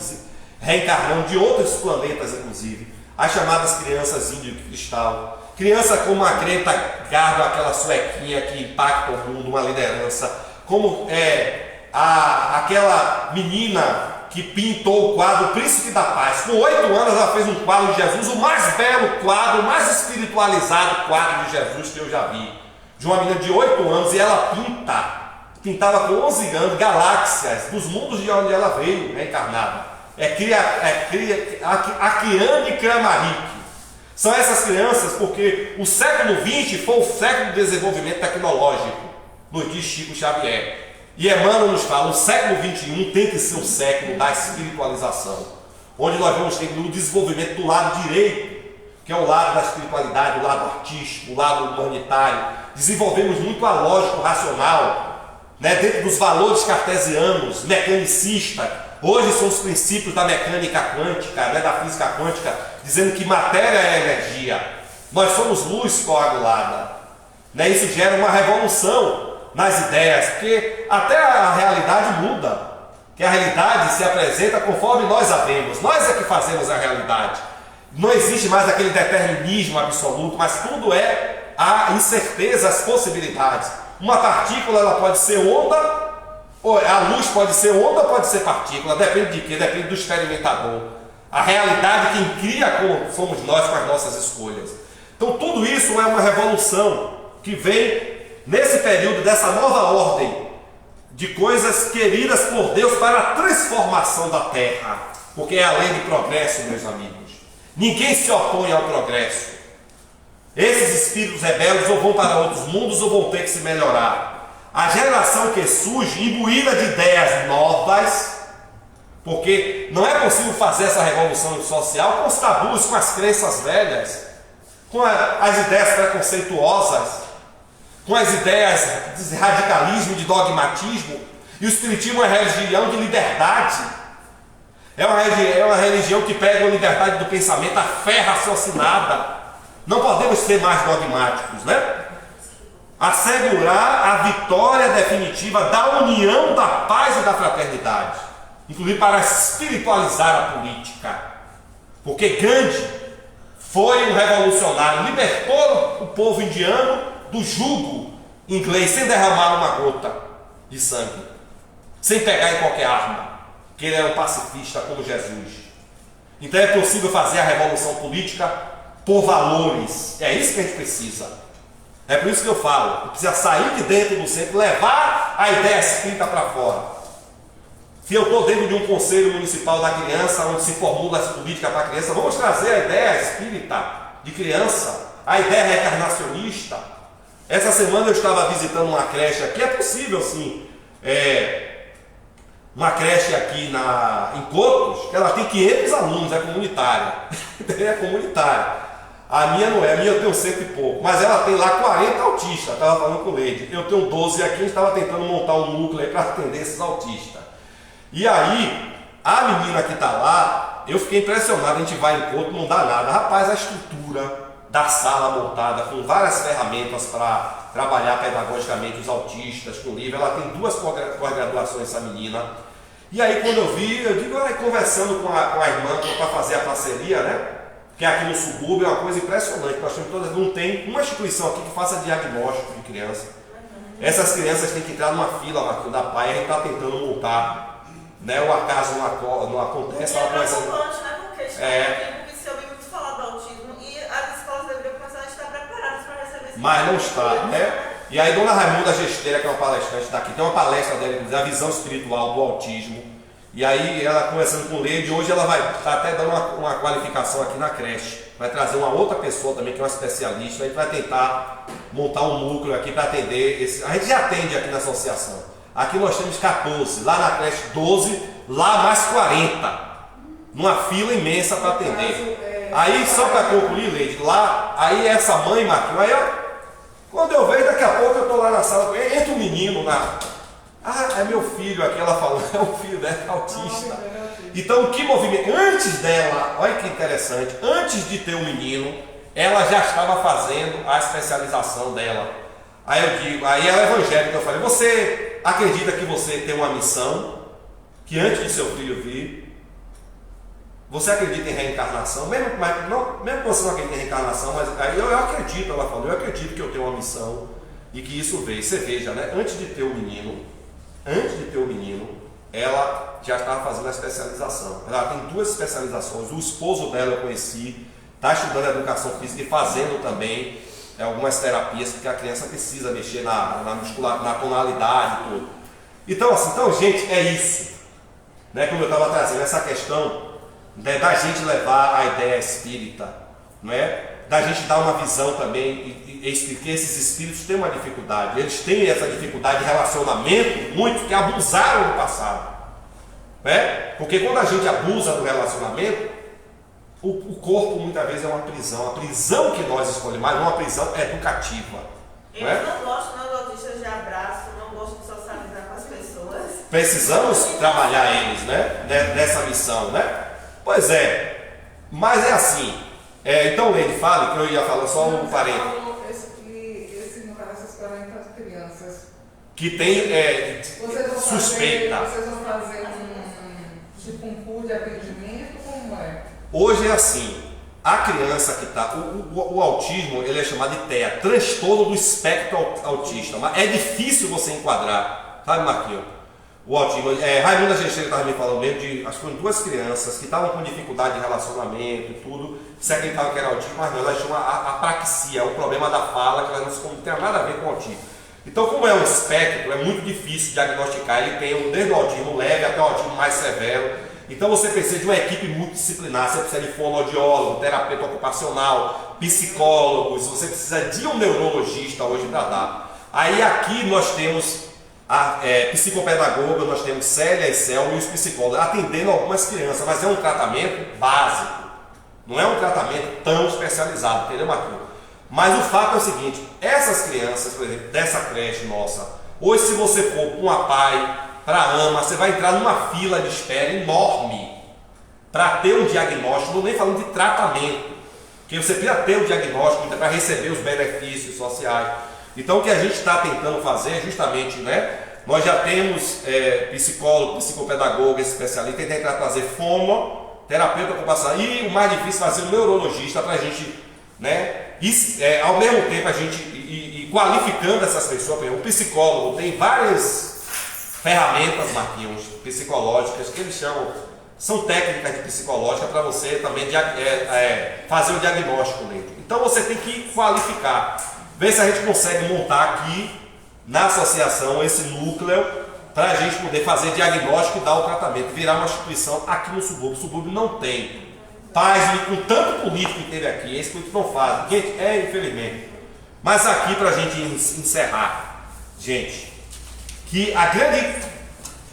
reencarnando de outros planetas, inclusive, as chamadas crianças índio cristal, criança como a Greta Garbo, aquela suequinha que impacta o mundo, uma liderança, como aquela menina que pintou o quadro Príncipe da Paz. Com 8 anos ela fez um quadro de Jesus, o mais belo quadro, o mais espiritualizado quadro de Jesus que eu já vi, de uma menina de 8 anos, e ela pintava com 11 anos galáxias dos mundos de onde ela veio, reencarnada. Akiane Kramaric. São essas crianças porque o século XX foi o século do desenvolvimento tecnológico, nos diz Chico Xavier. E Emmanuel nos fala, o século XXI tem que ser o século da espiritualização, onde nós vamos ter o desenvolvimento do lado direito, que é o lado da espiritualidade, o lado artístico, o lado humanitário. Desenvolvemos muito a lógica, o racional, né, dentro dos valores cartesianos, mecanicista. Hoje são os princípios da mecânica quântica, né, da física quântica, dizendo que matéria é energia. Nós somos luz coagulada. Né, isso gera uma revolução nas ideias, porque até a realidade muda, que a realidade se apresenta conforme nós a vemos, nós é que fazemos a realidade. Não existe mais aquele determinismo absoluto, mas tudo é a incerteza, as possibilidades. Uma partícula ela pode ser onda, ou a luz pode ser onda, pode ser partícula, depende de quê? Depende do experimentador. A realidade quem cria somos nós com as nossas escolhas. Então tudo isso é uma revolução que vem nesse período dessa nova ordem de coisas queridas por Deus para a transformação da Terra, porque é a lei de progresso, meus amigos. Ninguém se opõe ao progresso. Esses espíritos rebeldes ou vão para outros mundos ou vão ter que se melhorar. A geração que surge, imbuída de ideias novas, porque não é possível fazer essa revolução social com os tabus, com as crenças velhas, com as ideias preconceituosas, com as ideias de radicalismo, de dogmatismo. E o Espiritismo é uma religião de liberdade. É uma religião que pega a liberdade do pensamento, a fé raciocinada. Não podemos ser mais dogmáticos, né? Assegurar a vitória definitiva da união, da paz e da fraternidade. inclusive para espiritualizar a política. Porque Gandhi foi um revolucionário, libertou o povo indiano do jugo inglês, sem derramar uma gota de sangue, sem pegar em qualquer arma, que ele era um pacifista como Jesus. Então é possível fazer a revolução política por valores. É isso que a gente precisa. É por isso que eu falo, que precisa sair de dentro do centro, levar a ideia espírita para fora. Se eu estou dentro de um conselho municipal da criança, onde se formula essa política para a criança, vamos trazer a ideia espírita de criança, a ideia reencarnacionista. Essa semana eu estava visitando uma creche aqui, é possível sim, uma creche aqui em Cotos, que ela tem 500 alunos, é comunitária. É comunitária. A minha não é, a minha eu tenho 100 e pouco, mas ela tem lá 40 autistas, estava falando com o Leide. Eu tenho 12 aqui, a gente estava tentando montar um núcleo aí para atender esses autistas. E aí, a menina que está lá, eu fiquei impressionado, a gente vai em Cotos, não dá nada. Rapaz, a estrutura da sala montada, com várias ferramentas para trabalhar pedagogicamente os autistas, com livro, ela tem 2 pós-graduações, essa menina. E aí quando eu vi, eu digo, conversando com a irmã para fazer a parceria, né? Que aqui no subúrbio é uma coisa impressionante, nós temos todas, não tem uma instituição aqui que faça diagnóstico de criança. Essas crianças têm que entrar numa fila, Marquinhos, da PAI, a gente está tentando montar, né? O acaso não acontece, E é ela começa. preocupante, né? Porque se ouve muito falar do autismo e as escolas deveriam começar a estar preparadas para receber esse Mas não está, né? E aí Dona Raimunda Gesteira, que é uma palestrante daqui, tem uma palestra dela, a visão espiritual do autismo. E aí ela conversando com o Leide, hoje ela vai estar até dando uma qualificação aqui na creche. Vai trazer uma outra pessoa também, que é uma especialista, a gente vai tentar montar um núcleo aqui para atender esse. A gente já atende aqui na associação. Aqui nós temos 14, lá na creche 12, lá mais 40. Numa fila imensa para atender. Aí só para concluir, Leide, lá, aí essa mãe, Marquinhos, aí quando eu vejo, daqui a pouco eu estou lá na sala, entra um menino na. Ah, é meu filho aqui, ela falou, é o filho dela, é autista. Então o que movimento? Antes dela, olha que interessante, antes de ter o menino, ela já estava fazendo a especialização dela. Aí eu digo, aí ela é evangélica, eu falei, você acredita que você tem uma missão, que antes de seu filho vir, você acredita em reencarnação? Mesmo que você não acredite em reencarnação, mas aí eu acredito, ela falou, eu acredito que eu tenho uma missão e que isso veio. Você veja, né? Antes de ter o menino, ela já estava fazendo a especialização. Ela tem 2 especializações. O esposo dela eu conheci, está estudando educação física e fazendo também algumas terapias, porque a criança precisa mexer na tonalidade e tudo. Então, assim, gente, é isso. Né? Como eu estava trazendo essa questão, né, da gente levar a ideia espírita, não é? Da gente dar uma visão também e explicar que esses espíritos têm uma dificuldade. Eles têm essa dificuldade de relacionamento, muitos que abusaram no passado. Né? Porque quando a gente abusa do relacionamento, o corpo muitas vezes é uma prisão. A prisão que nós escolhemos, mas não uma prisão educativa. Eles não gostam de autistas de abraço, não gostam de socializar com as pessoas. Precisamos trabalhar eles, né? Nessa missão, né? Pois é, mas é assim. Então, Leide, fale, que eu ia falar só um parênteses. Esse não parece as 40 crianças. Que tem suspeita. Vocês vão fazer um pool de atendimento? Como é? Hoje é assim, a criança que está. O autismo ele é chamado de TEA, transtorno do espectro autista. Mas é difícil você enquadrar, sabe, Marquinhos? O autismo. Raimunda Gesteira estava me falando mesmo de. Acho que foram 2 crianças que estavam com dificuldade de relacionamento e tudo. Se acreditavam que era autismo, mas não, elas tinham a apraxia, o problema da fala, que elas não tem nada a ver com autismo. Então, como é um espectro, é muito difícil diagnosticar. Ele tem desde o autismo leve até o autismo mais severo. Então, você precisa de uma equipe multidisciplinar. Você precisa de fonoaudiólogo, terapeuta ocupacional, psicólogos. Você precisa de um neurologista hoje para dar. Aí, aqui nós temos a psicopedagoga, nós temos Célia e Selma e os psicólogos atendendo algumas crianças, mas é um tratamento básico. Não é um tratamento tão especializado, entendeu, Marquinhos? Mas o fato é o seguinte, essas crianças, por exemplo, dessa creche nossa, hoje se você for com a PAI para a AMA, você vai entrar numa fila de espera enorme para ter um diagnóstico, não nem falando de tratamento, porque você precisa ter um diagnóstico para receber os benefícios sociais. Então o que a gente está tentando fazer é justamente, né, Nós já temos psicólogo, psicopedagogo, especialista, que tem que trazer terapeuta ocupacional e o mais difícil vai ser o neurologista para a gente, né? Ao mesmo tempo a gente qualificando essas pessoas. O psicólogo tem várias ferramentas, Marquinhos, psicológicas, que eles chamam, são técnicas de psicológica para você também fazer o diagnóstico nele. Então você tem que qualificar, ver se a gente consegue montar aqui na associação esse núcleo para a gente poder fazer diagnóstico e dar o tratamento, virar uma instituição aqui no subúrbio. O subúrbio não tem. Paz, com tanto político que teve aqui, esse político não faz. Gente, infelizmente. Mas aqui, para a gente encerrar, gente, que a grande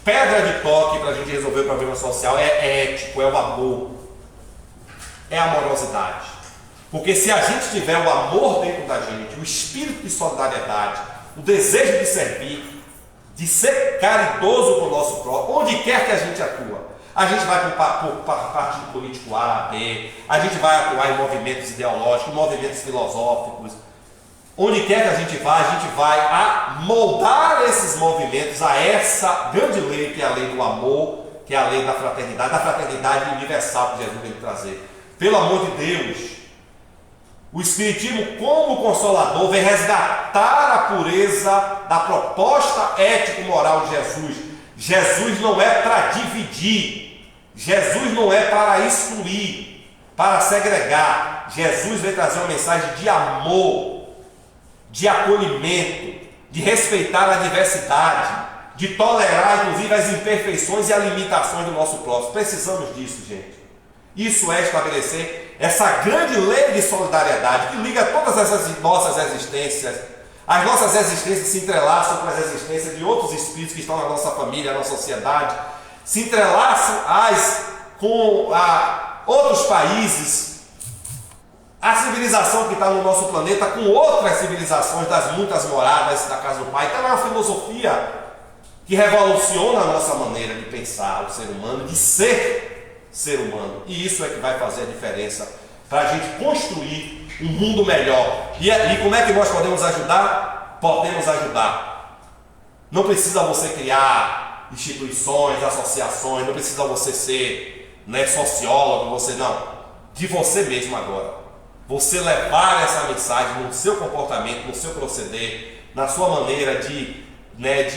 pedra de toque para a gente resolver o problema social é ético, é o amor, é a amorosidade. Porque se a gente tiver o amor dentro da gente, o espírito de solidariedade, o desejo de servir, de ser caridoso com o nosso próprio, onde quer que a gente atua, a gente vai para o partido político A, B, a gente vai atuar em movimentos ideológicos, movimentos filosóficos, onde quer que a gente vai moldar esses movimentos a essa grande lei que é a lei do amor, que é a lei da fraternidade universal que Jesus veio trazer. Pelo amor de Deus, o Espiritismo, como consolador, vem resgatar a pureza da proposta ético-moral de Jesus. Jesus não é para dividir, Jesus não é para excluir, para segregar. Jesus veio trazer uma mensagem de amor, de acolhimento, de respeitar a diversidade, de tolerar inclusive as imperfeições e as limitações do nosso próximo. Precisamos disso, gente. Isso é estabelecer essa grande lei de solidariedade que liga todas essas nossas existências. As nossas existências se entrelaçam com as existências de outros espíritos que estão na nossa família, na sociedade, se entrelaçam com outros países, a civilização que está no nosso planeta com outras civilizações das muitas moradas da casa do Pai. Então é uma filosofia que revoluciona a nossa maneira de pensar o ser humano, de ser humano. E isso é que vai fazer a diferença para a gente construir um mundo melhor. E como é que nós podemos ajudar? Podemos ajudar. Não precisa você criar instituições, associações, não precisa você ser sociólogo, de você mesmo agora. Você levar essa mensagem no seu comportamento, no seu proceder, na sua maneira de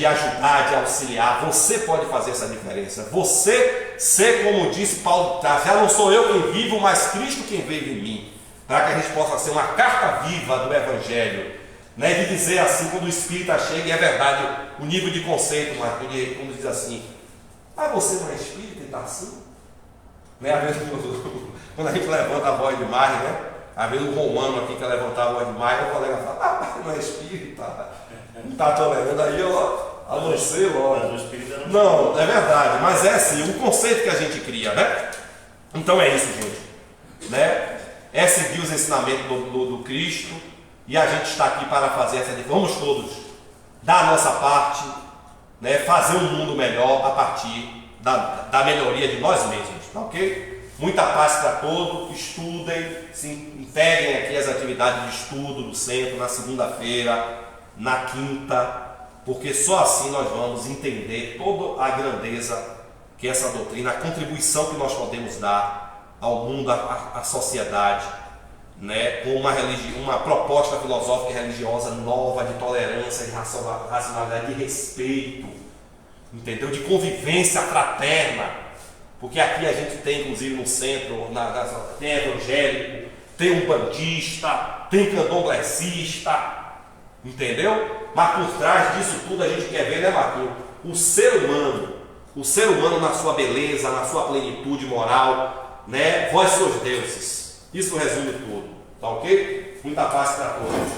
ajudar, de auxiliar. Você pode fazer essa diferença. Você ser, como disse Paulo, já não sou eu quem vivo, mas Cristo quem vive em mim. Para que a gente possa ser uma carta viva do Evangelho, de dizer assim, quando o Espírita chega, e é verdade, o nível de conceito, quando diz assim, você não é espírita e está assim? Às vezes, quando a gente levanta a voz demais, às vezes o romano aqui quer levantar a voz demais, o colega fala, mas não é espírita, não está tolerando, aí eu avancei logo. Não, é verdade, mas é assim, o conceito que a gente cria, Então é isso, gente, é seguir os ensinamentos do Cristo, e a gente está aqui para fazer essa diferença. Vamos todos dar a nossa parte, fazer um mundo melhor a partir da melhoria de nós mesmos, tá ok? Muita paz para todos, estudem, se integrem aqui as atividades de estudo do centro na segunda-feira, na quinta, porque só assim nós vamos entender toda a grandeza que essa doutrina, a contribuição que nós podemos dar ao mundo, à sociedade, com uma proposta filosófica e religiosa nova, de tolerância, de racionalidade, de respeito, entendeu? De convivência fraterna. Porque aqui a gente tem, inclusive no centro, tem evangélico, tem um bandista, tem candomblessista, entendeu? Mas por trás disso tudo a gente quer ver, Marquinhos? O ser humano na sua beleza, na sua plenitude moral, vós sois deuses. Isso resume tudo, tá ok? Muita paz para todos.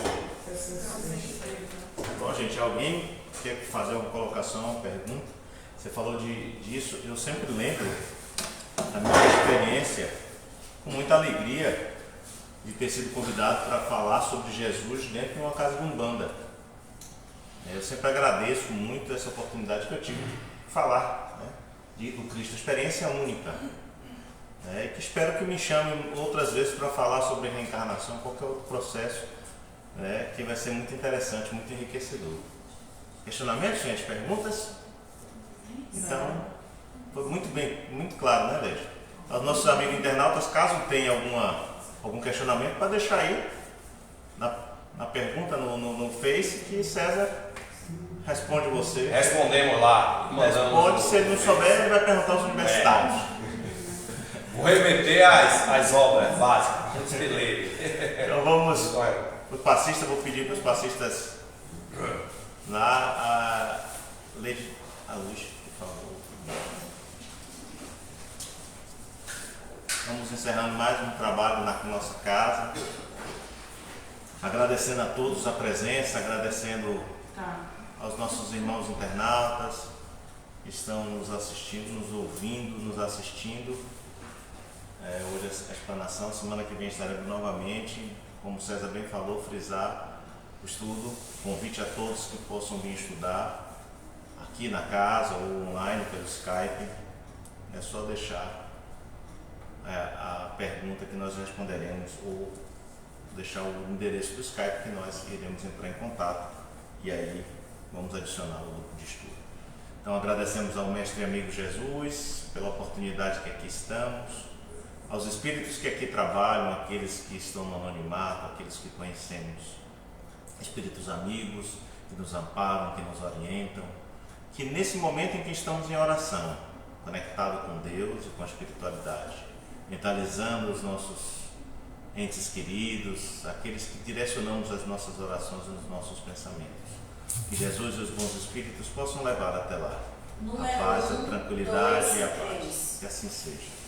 Bom, gente, alguém quer fazer uma colocação, uma pergunta? Você falou disso, eu sempre lembro da minha experiência, com muita alegria, de ter sido convidado para falar sobre Jesus dentro de uma casa de Umbanda. Eu sempre agradeço muito essa oportunidade que eu tive de falar do Cristo, experiência única. Que espero que me chamem outras vezes para falar sobre reencarnação, qualquer outro processo, que vai ser muito interessante, muito enriquecedor. questionamentos, gente? Perguntas? Então, foi muito claro, né, Leide? Aos nossos amigos internautas, caso tenham algum questionamento, para deixar aí na pergunta no Face, que César responde você. Respondemos lá. Responde, se ele não souber, ele vai perguntar aos universitários. Vou remeter às obras básicas, antes de ler. Então vamos, os passistas, vou pedir para os passistas lá, a luz, por favor. Estamos encerrando mais um trabalho na nossa casa. Agradecendo a todos a presença, agradecendo aos nossos irmãos internautas que estão nos assistindo, nos ouvindo, nos assistindo. Hoje a explanação, semana que vem estaremos novamente, como o César bem falou, frisar o estudo, convite a todos que possam vir estudar aqui na casa ou online pelo Skype. É só deixar a pergunta que nós responderemos ou deixar o endereço do Skype que nós iremos entrar em contato e aí vamos adicionar o grupo de estudo. Então agradecemos ao mestre e amigo Jesus pela oportunidade que aqui estamos, aos espíritos que aqui trabalham, aqueles que estão no anonimato, aqueles que conhecemos, espíritos amigos que nos amparam, que nos orientam, que nesse momento em que estamos em oração, conectado com Deus e com a espiritualidade, mentalizando os nossos entes queridos, aqueles que direcionamos as nossas orações e os nossos pensamentos. Que Jesus e os bons espíritos possam levar até lá a paz, a tranquilidade e a paz. Que assim seja.